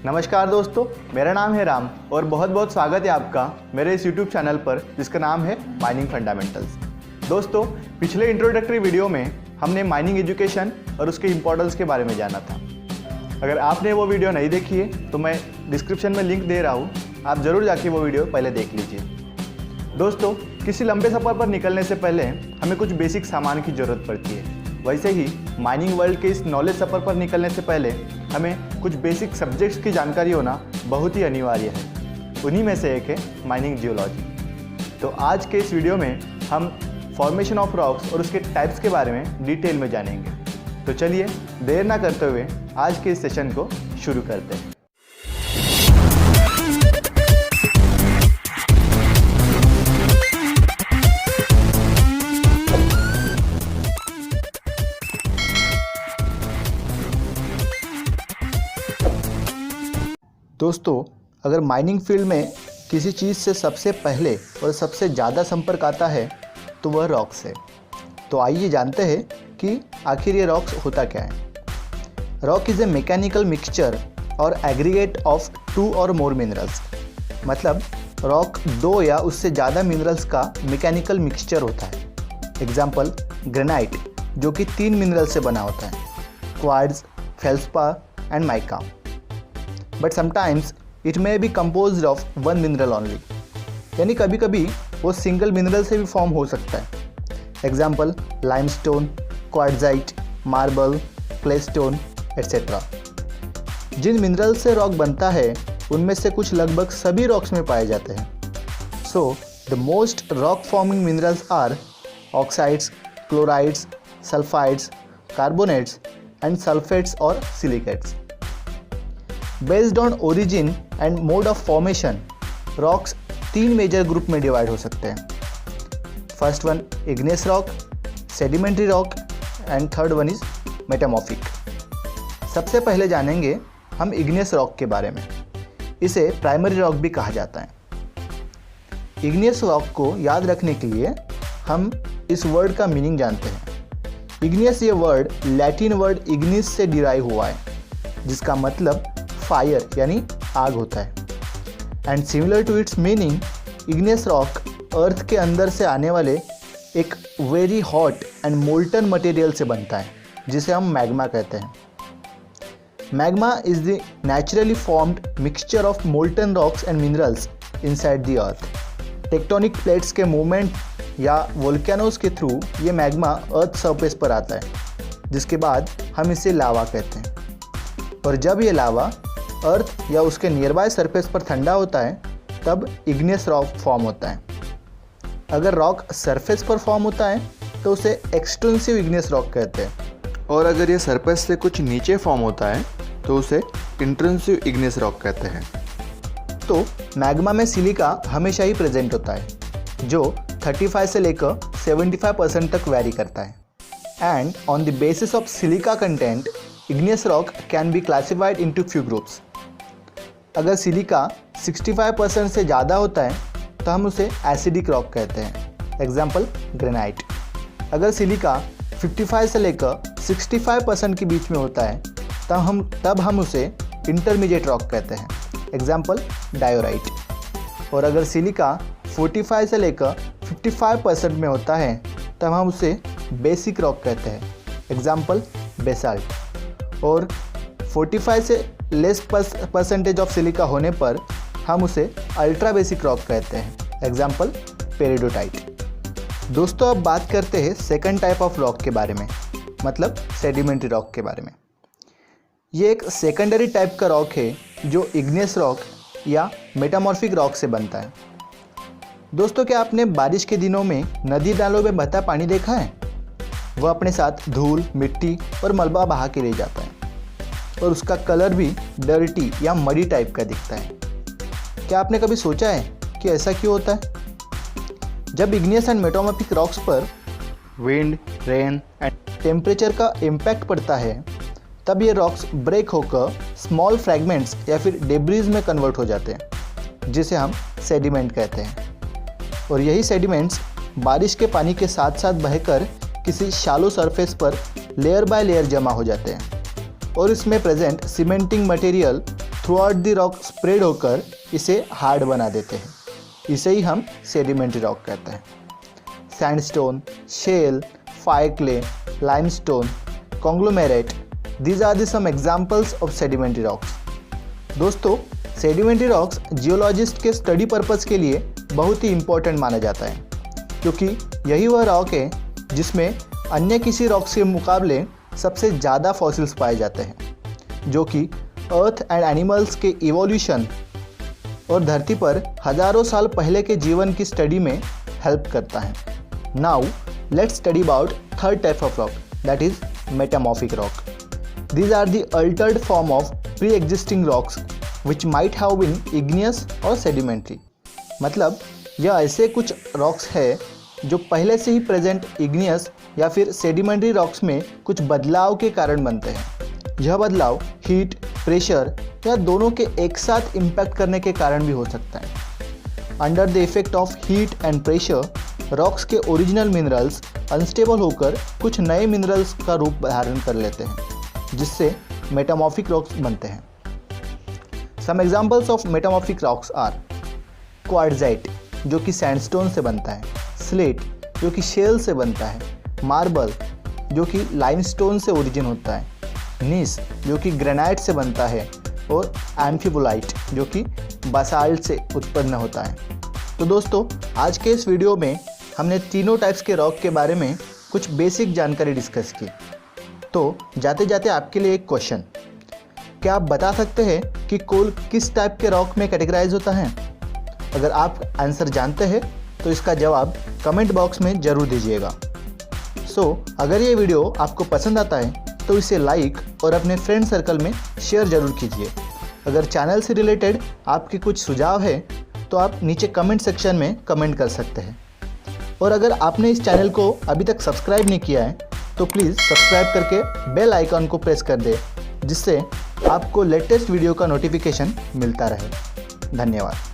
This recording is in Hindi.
नमस्कार दोस्तों, मेरा नाम है राम और बहुत बहुत स्वागत है आपका मेरे इस YouTube चैनल पर जिसका नाम है माइनिंग फंडामेंटल्स। दोस्तों, पिछले इंट्रोडक्टरी वीडियो में हमने माइनिंग एजुकेशन और उसके इम्पोर्टेंस के बारे में जाना था। अगर आपने वो वीडियो नहीं देखी है तो मैं डिस्क्रिप्शन में लिंक दे रहा हूँ, आप ज़रूर जाके वो वीडियो पहले देख लीजिए। दोस्तों, किसी लंबे सफ़र पर निकलने से पहले हमें कुछ बेसिक सामान की ज़रूरत पड़ती है। वैसे ही माइनिंग वर्ल्ड के इस नॉलेज सफ़र पर निकलने से पहले हमें कुछ बेसिक सब्जेक्ट्स की जानकारी होना बहुत ही अनिवार्य है। उन्हीं में से एक है माइनिंग जियोलॉजी। तो आज के इस वीडियो में हम फॉर्मेशन ऑफ रॉक्स और उसके टाइप्स के बारे में डिटेल में जानेंगे। तो चलिए देर ना करते हुए आज के इस सेशन को शुरू करते हैं। दोस्तों, अगर माइनिंग फील्ड में किसी चीज़ से सबसे पहले और सबसे ज़्यादा संपर्क आता है तो वह रॉक्स है। तो आइए जानते हैं कि आखिर ये रॉक्स होता क्या है। Rock is a mechanical mixture और एग्रीगेट ऑफ 2 और मोर मिनरल्स। मतलब रॉक 2 या उससे ज़्यादा मिनरल्स का मैकेनिकल मिक्सचर होता है। एग्जाम्पल ग्रेनाइट, जो कि 3 मिनरल से बना होता है, quartz, feldspar and mica. But sometimes it may be composed of 1 mineral only, यानी कभी कभी वो सिंगल मिनरल से भी फॉर्म हो सकता है। Example limestone, quartzite, marble, claystone etcetera. जिन मिनरल से रॉक बनता है उनमें से कुछ लगभग सभी रॉक्स में पाए जाते हैं। So the most rock forming minerals are oxides, chlorides, sulphides, carbonates and sulphates और silicates. Based on origin and mode of formation, rocks 3 major group में डिवाइड हो सकते हैं। First one igneous rock, sedimentary rock and third one is metamorphic. सबसे पहले जानेंगे हम इग्नियस रॉक के बारे में। इसे प्राइमरी रॉक भी कहा जाता है। इग्नियस रॉक को याद रखने के लिए हम इस वर्ड का मीनिंग जानते हैं। इग्नियस ये वर्ड लैटिन वर्ड इग्निस से डिराइव हुआ है, जिसका मतलब फायर यानी आग होता है। And similar to its meaning, igneous rock earth के अंदर से आने वाले एक very hot and molten material से बनता है, जिसे हम मैग्मा कहते हैं। Magma is the naturally formed mixture of molten rocks and minerals inside the earth. Tectonic plates के मूवमेंट या वोल्केनोज के थ्रू ये मैग्मा अर्थ सरफेस पर आता है, जिसके बाद हम इसे लावा कहते हैं। और जब ये लावा अर्थ या उसके नियरबाई सरफेस पर ठंडा होता है तब इग्नियस रॉक फॉर्म होता है। अगर रॉक सरफेस पर फॉर्म होता है तो उसे एक्सटेंसिव इग्नियस रॉक कहते हैं, और अगर ये सरफेस से कुछ नीचे फॉर्म होता है तो उसे इंट्रिंसिव इग्नियस रॉक कहते हैं। तो मैग्मा में सिलिका हमेशा ही प्रेजेंट होता है, जो 35 से लेकर 75% तक वैरी करता है। And on the basis of silica content, igneous rock can be classified into few groups. अगर सिलिका 65% से ज़्यादा होता है तो हम उसे एसिडिक रॉक कहते हैं। Example granite. अगर सिलिका 55 से लेकर 65% के बीच में होता है तब हम उसे इंटरमीडिएट रॉक कहते हैं। Example diorite. और अगर सिलिका 45 से लेकर 55% में होता है तब हम उसे बेसिक रॉक कहते हैं। Example basalt. और 45 से लेस परसेंटेज ऑफ सिलिका होने पर हम उसे अल्ट्रा बेसिक रॉक कहते हैं। Example peridotite. दोस्तों, अब बात करते हैं सेकंड टाइप ऑफ रॉक के बारे में, मतलब सेडिमेंट्री रॉक के बारे में। ये एक सेकेंडरी टाइप का रॉक है जो इग्नियस रॉक या मेटामॉर्फिक रॉक से बनता है। दोस्तों, क्या आपने बारिश के दिनों में नदी नालों में बहता पानी देखा है? वह अपने साथ धूल, मिट्टी और मलबा बहा के ले जाता है, और उसका कलर भी डर्टी या मडी टाइप का दिखता है। क्या आपने कभी सोचा है कि ऐसा क्यों होता है? जब इग्नियस एंड मेटामॉर्फिक रॉक्स पर विंड, रेन एंड टेम्परेचर का इम्पैक्ट पड़ता है, तब ये रॉक्स ब्रेक होकर स्मॉल फ्रैगमेंट्स या फिर डेब्रीज में कन्वर्ट हो जाते हैं, जिसे हम सेडिमेंट कहते हैं। और यही सेडिमेंट्स बारिश के पानी के साथ साथ बहकर किसी शैलो सरफेस पर लेयर बाय लेयर जमा हो जाते हैं, और इसमें present cementing material through out the rock spread होकर इसे हार्ड बना देते हैं। इसे ही हम सेडिमेंट्री रॉक कहते हैं। Sandstone, shale, fire clay, limestone, conglomerate, these are the some examples of sedimentary rocks. दोस्तों, सेडिमेंट्री रॉक्स जियोलॉजिस्ट के स्टडी पर्पस के लिए बहुत ही इम्पोर्टेंट माना जाता है, क्योंकि यही वह रॉक है जिसमें अन्य किसी रॉक्स के मुकाबले सबसे ज़्यादा फॉसिल्स पाए जाते हैं, जो कि अर्थ एंड एनिमल्स के इवोल्यूशन और धरती पर हजारों साल पहले के जीवन की स्टडी में हेल्प करता है। Now let's study about third type of rock, that is metamorphic rock. These are the altered form of pre-existing rocks which might have been igneous or sedimentary। मतलब यह ऐसे कुछ रॉक्स है जो पहले से ही प्रेजेंट इग्नियस या फिर सेडिमेंट्री रॉक्स में कुछ बदलाव के कारण बनते हैं। यह बदलाव हीट, प्रेशर या दोनों के एक साथ इम्पैक्ट करने के कारण भी हो सकता है। Under the effect of heat and pressure, rocks के ओरिजिनल मिनरल्स अनस्टेबल होकर कुछ नए मिनरल्स का रूप धारण कर लेते हैं, जिससे मेटामॉर्फिक रॉक्स बनते हैं। Some examples of metamorphic rocks are quartzite, जो कि सैंडस्टोन से बनता है, स्लेट, जो कि शेल से बनता है, मार्बल, जो कि लाइमस्टोन से ओरिजिन होता है, नीस, जो कि ग्रेनाइट से बनता है, और एम्फीबोलाइट, जो कि बासाल्ट से उत्पन्न होता है। तो दोस्तों, आज के इस वीडियो में हमने तीनों टाइप्स के रॉक के बारे में कुछ बेसिक जानकारी डिस्कस की। तो जाते जाते आपके लिए एक क्वेश्चन, क्या आप बता सकते हैं कि कोल किस टाइप के रॉक में कैटेगराइज होता है? अगर आप आंसर जानते हैं तो इसका जवाब कमेंट बॉक्स में ज़रूर दीजिएगा। अगर ये वीडियो आपको पसंद आता है तो इसे लाइक और अपने फ्रेंड सर्कल में शेयर ज़रूर कीजिए। अगर चैनल से रिलेटेड आपके कुछ सुझाव है तो आप नीचे कमेंट सेक्शन में कमेंट कर सकते हैं। और अगर आपने इस चैनल को अभी तक सब्सक्राइब नहीं किया है तो प्लीज़ सब्सक्राइब करके बेल आइकन को प्रेस कर दें, जिससे आपको लेटेस्ट वीडियो का नोटिफिकेशन मिलता रहे। धन्यवाद।